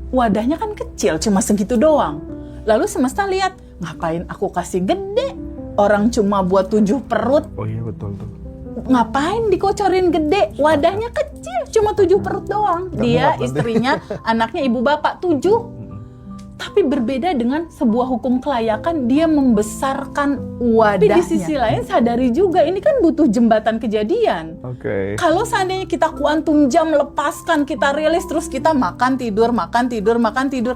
wadahnya kan kecil, cuma segitu doang. Lalu semesta lihat, ngapain aku kasih gede? Orang cuma buat 7 perut. Oh iya betul tuh. Ngapain dikocorin gede? Wadahnya kecil, cuma 7 perut doang. Dia, istrinya, anaknya, ibu bapak 7. Tapi berbeda dengan sebuah hukum kelayakan, dia membesarkan wadahnya. Tapi di sisi lain sadari juga, ini kan butuh jembatan kejadian. Oke. Kalau seandainya kita kuantum jam, lepaskan, kita rilis, terus kita makan, tidur, makan, tidur, makan, tidur.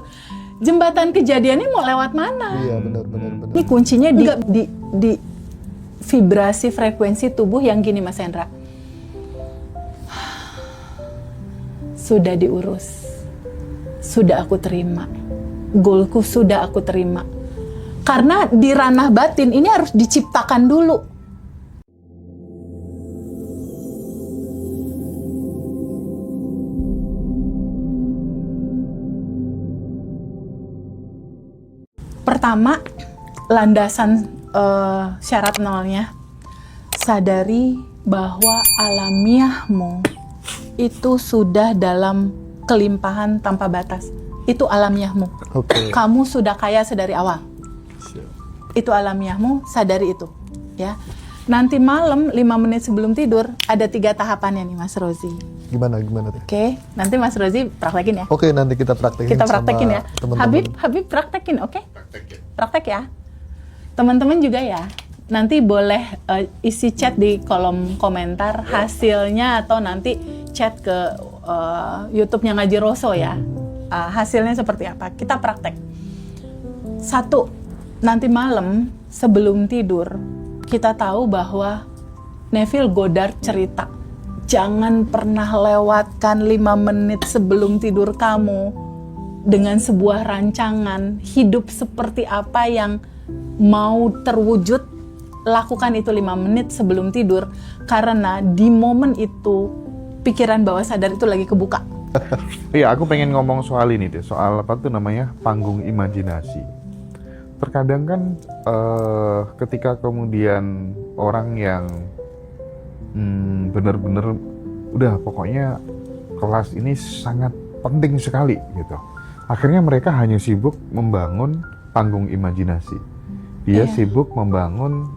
Jembatan kejadian ini mau lewat mana? Iya, benar. Ini kuncinya di vibrasi frekuensi tubuh yang gini, Mas Hendra. Sudah diurus. Sudah aku terima. Goalku sudah aku terima. Karena di ranah batin ini harus diciptakan dulu. Pertama, landasan syarat nolnya, sadari bahwa alamiahmu itu sudah dalam kelimpahan tanpa batas. Itu alamiahmu. Oke. Kamu sudah kaya sedari awal. Itu alamiahmu, sadari itu. Ya. Nanti malam 5 menit sebelum tidur ada 3 tahapannya nih, Mas Rozi. Gimana tuh? Oke, nanti Mas Rozi praktekin ya. Oke, nanti kita praktekin. Kita praktekin sama ya. teman-teman. Habib praktekin, oke? Praktek ya. Teman-teman juga ya. Nanti boleh isi chat di kolom komentar hasilnya, atau nanti chat ke YouTube-nya Ngaji Roso ya. Hasilnya seperti apa? Kita praktek. 1, nanti malam sebelum tidur kita tahu bahwa Neville Goddard cerita, jangan pernah lewatkan 5 menit sebelum tidur kamu dengan sebuah rancangan hidup seperti apa yang mau terwujud. Lakukan itu 5 menit sebelum tidur, karena di momen itu pikiran bawah sadar itu lagi kebuka. Iya, aku pengen ngomong soal ini deh, soal apa tuh namanya, panggung imajinasi. Terkadang kan ketika kemudian orang yang bener-bener udah pokoknya kelas ini sangat penting sekali gitu, akhirnya mereka hanya sibuk membangun panggung imajinasi. Dia sibuk membangun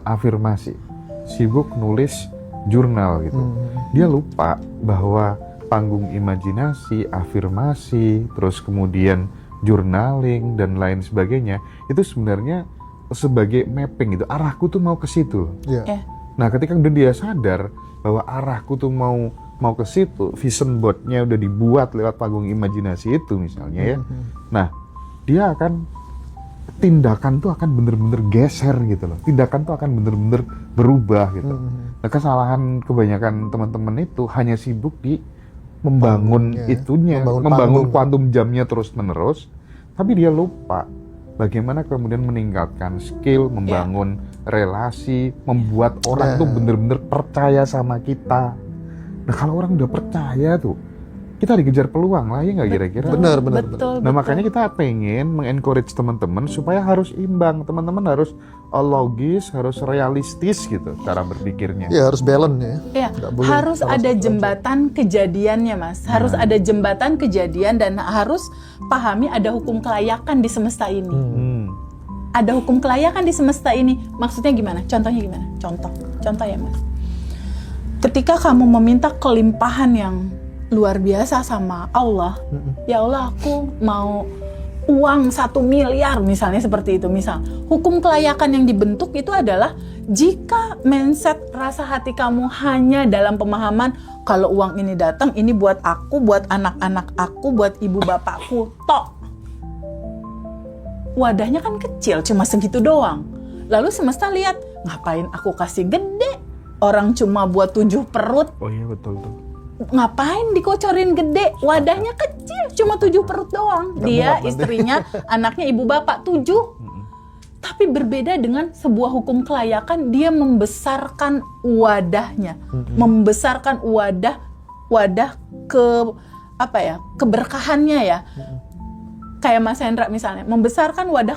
afirmasi, sibuk nulis jurnal gitu. Dia lupa bahwa panggung imajinasi, afirmasi, terus kemudian journaling dan lain sebagainya itu sebenarnya sebagai mapping gitu. Arahku tuh mau ke situ. Yeah. Nah, ketika udah dia sadar bahwa arahku tuh mau ke situ, vision board-nya udah dibuat lewat panggung imajinasi itu misalnya ya. Nah, dia akan tindakan tuh akan bener-bener geser gitu loh. Tindakan tuh akan bener-bener berubah gitu. Nah, kesalahan kebanyakan teman-teman itu hanya sibuk di membangun itunya, membangun kuantum jamnya terus-menerus, tapi dia lupa bagaimana kemudian meningkatkan skill, membangun relasi, membuat orang tuh bener-bener percaya sama kita. Nah, kalau orang udah percaya tuh, kita dikejar peluang lah, ya nggak kira-kira? Benar. Betul. Makanya kita pengen mengencourage teman-teman supaya harus imbang. Teman-teman harus logis, harus realistis gitu cara berpikirnya. Ya, harus balance ya. Iya, harus ada jembatan kejadiannya, Mas. Harus ada jembatan kejadian, dan harus pahami ada hukum kelayakan di semesta ini. Ada hukum kelayakan di semesta ini. Maksudnya gimana? Contohnya gimana? Contoh ya, Mas. Ketika kamu meminta kelimpahan yang luar biasa sama Allah, ya Allah, aku mau uang 1 miliar misalnya, seperti itu. Misal hukum kelayakan yang dibentuk itu adalah jika mindset rasa hati kamu hanya dalam pemahaman kalau uang ini datang, ini buat aku, buat anak-anak aku, buat ibu bapakku, tok. Wadahnya kan kecil, cuma segitu doang. Lalu semesta lihat, ngapain aku kasih gede? Orang cuma buat 7 perut. Oh iya betul tuh. Ngapain dikocorin gede? Wadahnya kecil, cuma 7 perut doang. Dia, istrinya, anaknya, ibu bapak 7. Tapi berbeda dengan sebuah hukum kelayakan, dia membesarkan wadahnya, membesarkan wadah ke apa ya, keberkahannya ya. Kayak Mas Hendra misalnya, membesarkan wadah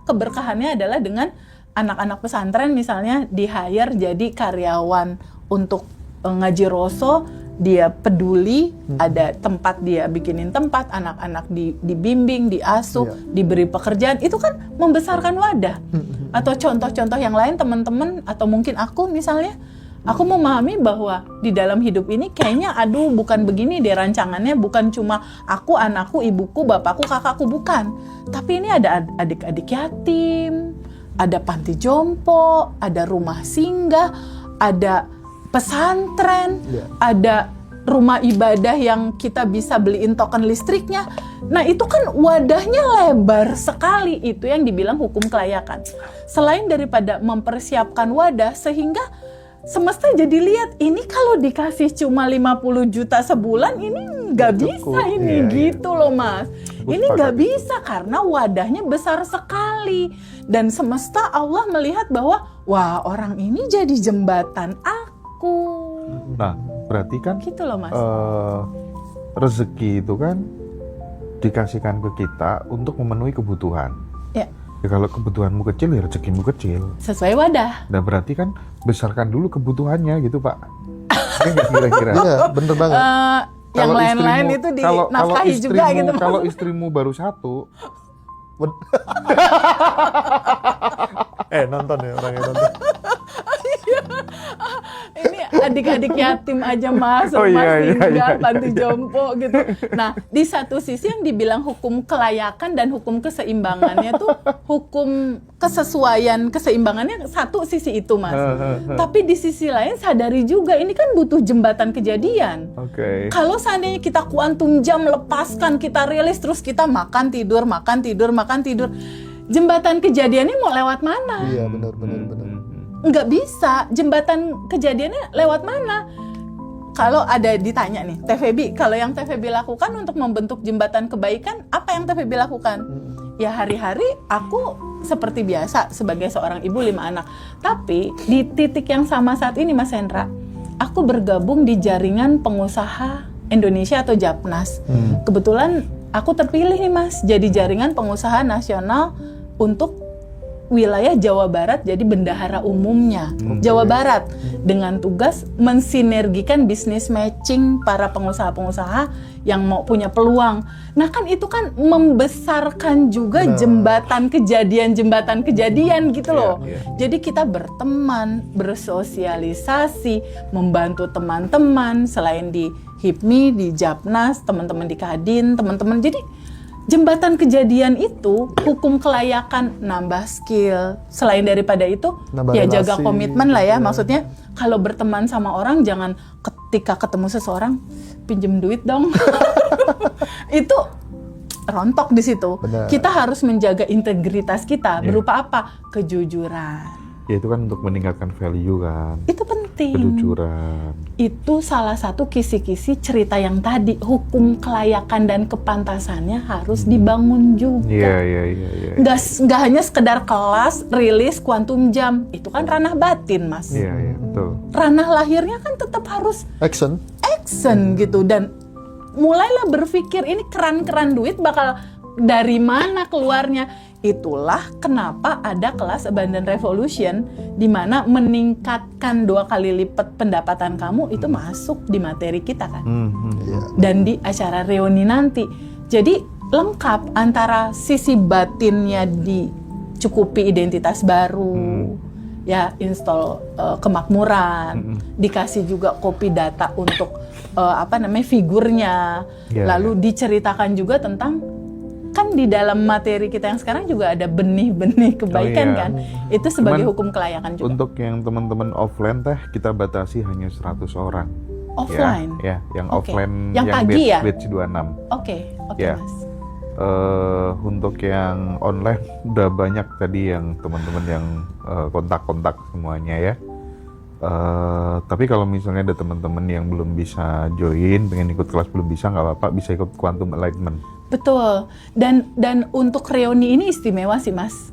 keberkahannya adalah dengan anak-anak pesantren misalnya di hire jadi karyawan untuk Ngaji Roso, dia peduli, ada tempat dia bikinin tempat, anak-anak dibimbing, diasuh, diberi pekerjaan, itu kan membesarkan wadah. Atau contoh-contoh yang lain teman-teman, atau mungkin aku misalnya, aku memahami bahwa di dalam hidup ini kayaknya bukan begini deh rancangannya, bukan cuma aku, anakku, ibuku, bapakku, kakakku, bukan. Tapi ini ada adik-adik yatim, ada panti jompo, ada rumah singgah, ada pesantren, ada rumah ibadah yang kita bisa beliin token listriknya. Nah itu kan wadahnya lebar sekali, itu yang dibilang hukum kelayakan. Selain daripada mempersiapkan wadah sehingga semesta jadi lihat, ini kalau dikasih cuma 50 juta sebulan ini nggak bisa ini gitu loh Mas. Ini nggak bisa karena wadahnya besar sekali. Dan semesta Allah melihat bahwa wah orang ini jadi jembatan aku. Nah, berarti kan gitu loh Mas. Rezeki itu kan dikasihkan ke kita untuk memenuhi kebutuhan. Ya. Ya kalau kebutuhanmu kecil, ya rezekimu kecil. Sesuai wadah. Nah berarti kan besarkan dulu kebutuhannya gitu Pak. Ini nggak kira-kira? Iya, bener banget. Yang lain-lain itu dinafkahi juga gitu. Kalau istrimu baru satu, Nonton ya orangnya nonton. Ini adik-adik yatim aja Mas, Oh, rumah iya, singgah, iya. panti jompo gitu. Nah, di satu sisi yang dibilang hukum kelayakan dan hukum keseimbangannya tuh hukum kesesuaian, keseimbangannya satu sisi itu Mas. Tapi di sisi lain sadari juga ini kan butuh jembatan kejadian. Oke. Kalau seandainya kita kuantum jam lepaskan, kita rilis terus kita makan tidur, jembatan kejadiannya mau lewat mana? Iya, benar. Nggak bisa, jembatan kejadiannya lewat mana? Kalau ada ditanya nih, TVB, kalau yang TVB lakukan untuk membentuk jembatan kebaikan, apa yang TVB lakukan? Ya hari-hari aku seperti biasa sebagai seorang ibu 5 anak. Tapi di titik yang sama saat ini Mas Hendra, aku bergabung di jaringan pengusaha Indonesia atau Japnas. Kebetulan aku terpilih nih Mas, jadi jaringan pengusaha nasional untuk wilayah Jawa Barat, jadi bendahara umumnya Jawa Barat, dengan tugas mensinergikan bisnis matching para pengusaha-pengusaha yang mau punya peluang. Nah kan itu kan membesarkan juga jembatan kejadian gitu loh. Jadi kita berteman, bersosialisasi, membantu teman-teman selain di HIPMI, di Japnas, teman-teman di Kadin, teman-teman. Jadi jembatan kejadian itu hukum kelayakan, nambah skill. Selain daripada itu, nambah ya relasi, jaga komitmen lah ya. ya. Maksudnya kalau berteman sama orang jangan ketika ketemu seseorang pinjem duit dong. Itu rontok di situ. Benar. Kita harus menjaga integritas kita. Berupa apa? Kejujuran. Ya itu kan untuk meningkatkan value kan, Itu penting. kejujuran. Itu salah satu kisi-kisi cerita yang tadi, hukum kelayakan dan kepantasannya harus dibangun juga. Iya. Nggak hanya sekedar kelas, rilis, kuantum jam, itu kan ranah batin Mas. Iya, betul. Ranah lahirnya kan tetap harus Action. gitu, dan mulailah berpikir ini keran-keran duit bakal dari mana keluarnya. Itulah kenapa ada kelas Abundant Revolution, di mana meningkatkan 2 kali lipat pendapatan kamu itu masuk di materi kita kan. Dan di acara reuni nanti. Jadi lengkap antara sisi batinnya dicukupi identitas baru, ya install kemakmuran, dikasih juga copy data untuk figurnya, lalu diceritakan juga tentang kan di dalam materi kita yang sekarang juga ada benih-benih kebaikan kan. Itu sebagai hukum kelayakan juga. Untuk yang teman-teman offline kita batasi hanya 100 orang. Offline? Ya, yang Oke. offline Yang pagi ya? batch 26. Oke, Ya. Mas. Untuk yang online udah banyak tadi yang teman-teman yang kontak-kontak semuanya ya. Tapi kalau misalnya ada teman-teman yang belum bisa join, pengen ikut kelas belum bisa, nggak apa-apa, bisa ikut Quantum Enlightenment. Betul. Dan untuk reuni ini istimewa sih Mas.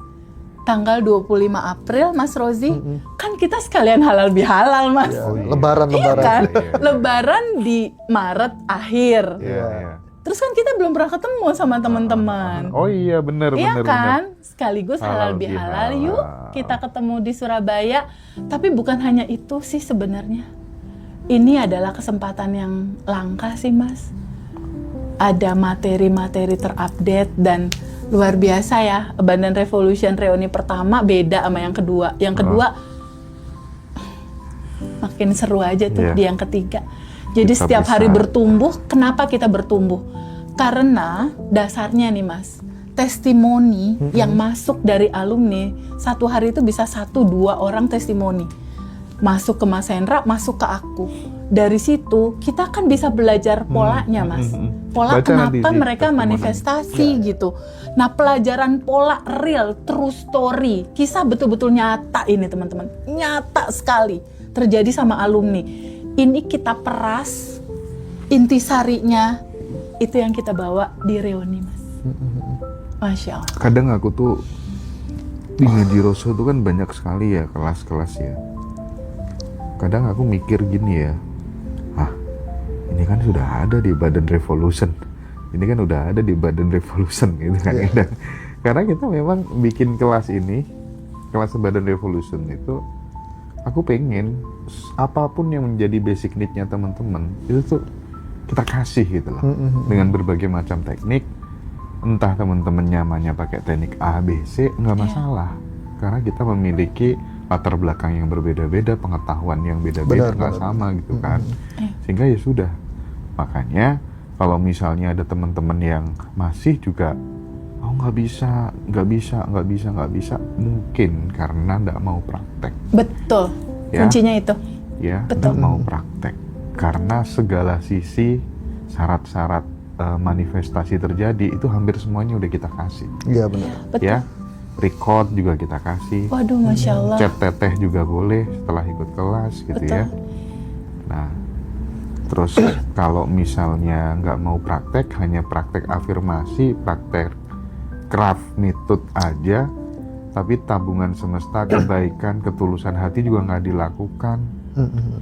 Tanggal 25 April Mas Rozi, kan kita sekalian halal bihalal Mas. Ya, Lebaran. Iya kan? Iya. Lebaran di Maret akhir. Iya. Terus kan kita belum pernah ketemu sama teman-teman. Oh iya, benar. Iya kan? Sekaligus halal bihalal, yuk kita ketemu di Surabaya. Tapi bukan hanya itu sih sebenarnya. ini adalah kesempatan yang langka sih Mas. Ada materi-materi terupdate dan luar biasa ya. Abundant Revolution reuni pertama beda sama yang kedua. Yang kedua makin seru aja tuh di yang ketiga. Jadi Kita setiap hari bisa. bertumbuh. Kenapa kita bertumbuh? Karena dasarnya nih Mas, testimoni yang masuk dari alumni satu hari itu bisa 1-2 orang testimoni masuk ke Mas Hendra, masuk ke aku. Dari situ kita kan bisa belajar polanya Mas. Pola Baca nanti kenapa di mereka testimoni. manifestasi gitu. Nah pelajaran pola real, true story, kisah betul-betul nyata ini teman-teman, nyata sekali terjadi sama alumni. Ini kita peras intisarinya, itu yang kita bawa di reuni Mas. Masya Allah. Kadang aku tuh di Ngaji Rosso tuh kan banyak sekali ya kelas-kelas ya. Kadang aku mikir gini ya, ini kan sudah ada di Badan Revolution, ini kan udah ada di Badan Revolution gitu kan. Karena kita memang bikin kelas ini, kelas Badan Revolution itu, aku pengen apapun yang menjadi basic need-nya teman-teman itu tuh kita kasih gitu loh, dengan berbagai macam teknik. Entah teman-teman nyamannya pakai teknik A, B, C, nggak masalah. Karena kita memiliki latar belakang yang berbeda-beda, pengetahuan yang beda-beda, nggak sama gitu kan. Sehingga ya sudah. Makanya kalau misalnya ada teman-teman yang masih juga, oh nggak bisa, mungkin karena nggak mau praktek. Betul, Ya. kuncinya itu. Ya, Betul. nggak mau praktek. Karena segala sisi syarat-syarat manifestasi terjadi itu hampir semuanya udah kita kasih. Iya benar. Betul. Ya, record juga kita kasih. Waduh, Masya Allah. Chat teteh juga boleh setelah ikut kelas gitu. Betul. Ya. Nah, terus kalau misalnya nggak mau praktek, hanya praktek afirmasi, praktek craft method aja, tapi tabungan semesta, kebaikan, ketulusan hati juga nggak dilakukan.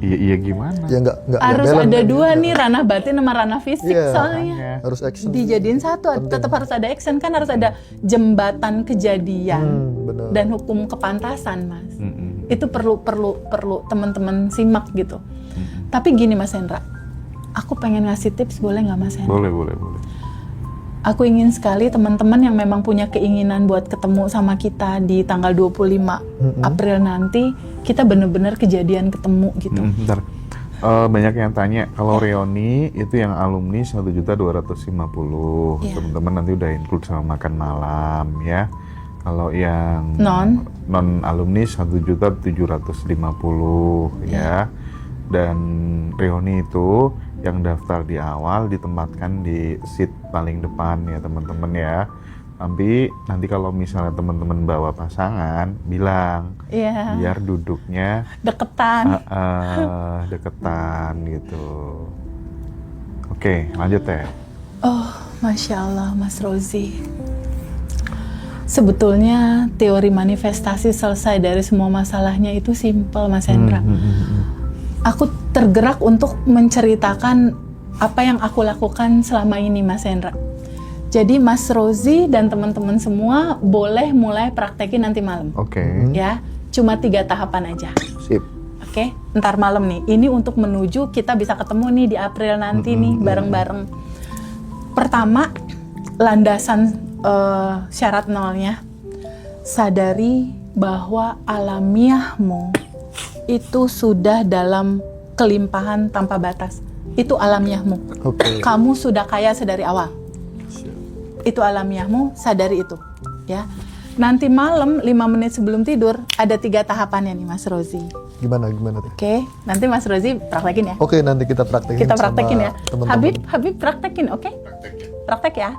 Iya gimana? Ya nggak Harus balance ada kan? dua nih, ranah batin sama ranah fisik Iya. soalnya. Makanya. Harus action. Dijadiin satu, tetap harus ada action kan, harus ada jembatan kejadian Benar. dan hukum kepantasan Mas. Mm-mm. Itu perlu teman-teman simak gitu. Tapi gini Mas Hendra, aku pengen ngasih tips, boleh nggak Mas Hendra? Boleh. Aku ingin sekali teman-teman yang memang punya keinginan buat ketemu sama kita di tanggal 25 April nanti, kita bener-bener kejadian ketemu gitu. Bentar. Banyak yang tanya, kalau reuni itu yang alumni 1.250.000. Iya. Teman-teman nanti udah include sama makan malam ya. Kalau yang Non alumni 1.750.000 ya. Dan reuni itu yang daftar di awal ditempatkan di seat paling depan ya teman-teman ya. Tapi nanti kalau misalnya teman-teman bawa pasangan, bilang Iya, biar duduknya deketan. deketan gitu. Oke, lanjut ya. Oh, Masya Allah, Mas Rozi. Sebetulnya teori manifestasi selesai dari semua masalahnya itu simple, Mas Hendra. Aku tergerak untuk menceritakan apa yang aku lakukan selama ini, Mas Hendra. Jadi Mas Rozi dan teman-teman semua boleh mulai praktekin nanti malam. Oke. Ya, cuma 3 tahapan aja. Sip. Oke, ntar malam nih. Ini untuk menuju kita bisa ketemu nih di April nanti nih bareng-bareng. Pertama, landasan syarat nolnya. Sadari bahwa alamiahmu itu sudah dalam kelimpahan tanpa batas. Itu alamiahmu. Oke. Kamu sudah kaya sedari awal. Itu alamiahmu, sadari itu. Ya. Nanti malam 5 menit sebelum tidur ada 3 tahapannya nih Mas Rozi. Gimana tuh? Oke, nanti Mas Rozi praktekin ya. Oke, nanti kita praktekin. Kita praktekin sama ya. teman-teman. Habib praktekin, oke? Praktek ya.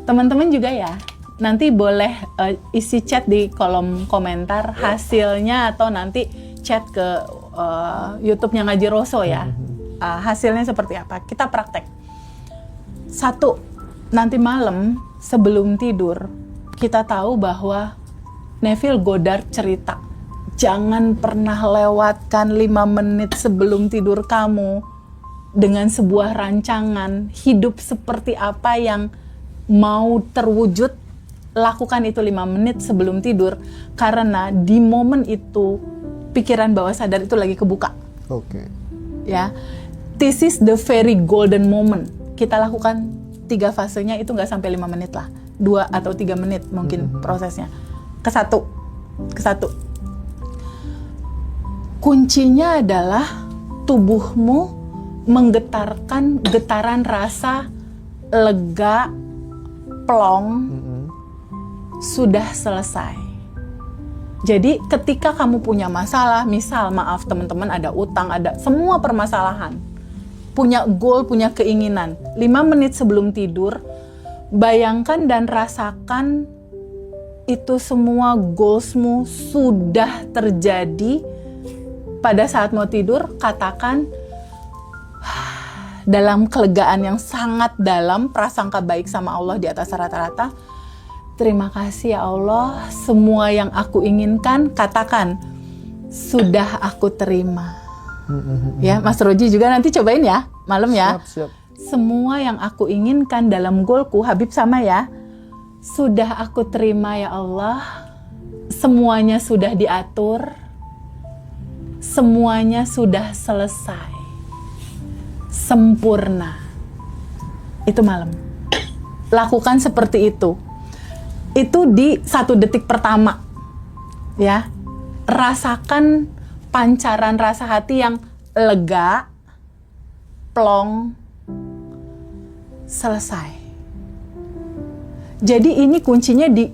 Teman-teman juga ya. Nanti boleh isi chat di kolom komentar hasilnya atau nanti chat ke YouTube-nya Ngaji Rosso ya. Hasilnya seperti apa? Kita praktek. 1, nanti malam sebelum tidur kita tahu bahwa Neville Goddard cerita, jangan pernah lewatkan 5 menit sebelum tidur kamu dengan sebuah rancangan hidup seperti apa yang mau terwujud. Lakukan itu 5 menit sebelum tidur, karena di momen itu pikiran bawah sadar itu lagi kebuka. Oke. ya. This is the very golden moment. Kita lakukan 3 fasenya itu nggak sampai 5 menit lah, 2 atau 3 menit mungkin prosesnya. Ke satu. Kuncinya adalah tubuhmu menggetarkan getaran rasa lega, plong, sudah selesai. Jadi ketika kamu punya masalah, misal maaf teman-teman ada utang, ada semua permasalahan, punya goal, punya keinginan, 5 menit sebelum tidur, bayangkan dan rasakan itu semua goalsmu sudah terjadi. Pada saat mau tidur, katakan dalam kelegaan yang sangat dalam, prasangka baik sama Allah di atas rata-rata, terima kasih ya Allah, semua yang aku inginkan, katakan, sudah aku terima. Ya, Mas Roji juga nanti cobain ya, malam ya. Siap. Semua yang aku inginkan dalam goalku, Habib sama ya, sudah aku terima ya Allah, semuanya sudah diatur, semuanya sudah selesai, sempurna. Itu malam. Lakukan seperti itu. Itu di 1 detik pertama, ya. Rasakan pancaran rasa hati yang lega, plong, selesai. Jadi ini kuncinya di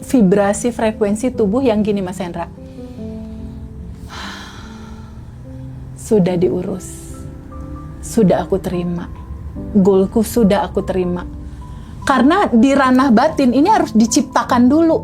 vibrasi frekuensi tubuh yang gini, Mas Hendra. Sudah diurus, sudah aku terima, goalku sudah aku terima. Karena di ranah batin ini harus diciptakan dulu.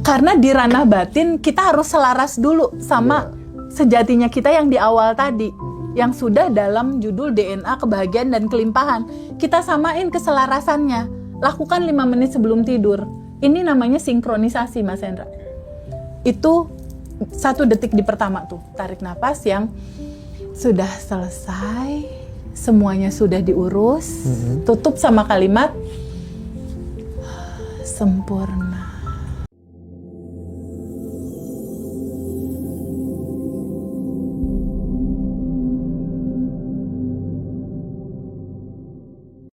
Karena di ranah batin kita harus selaras dulu sama sejatinya kita yang di awal tadi, yang sudah dalam judul DNA kebahagiaan dan kelimpahan. Kita samain keselarasannya. Lakukan 5 menit sebelum tidur. Ini namanya sinkronisasi, Mas Hendra. Itu 1 detik di pertama tuh, tarik nafas yang sudah selesai, semuanya sudah diurus, tutup sama kalimat sempurna.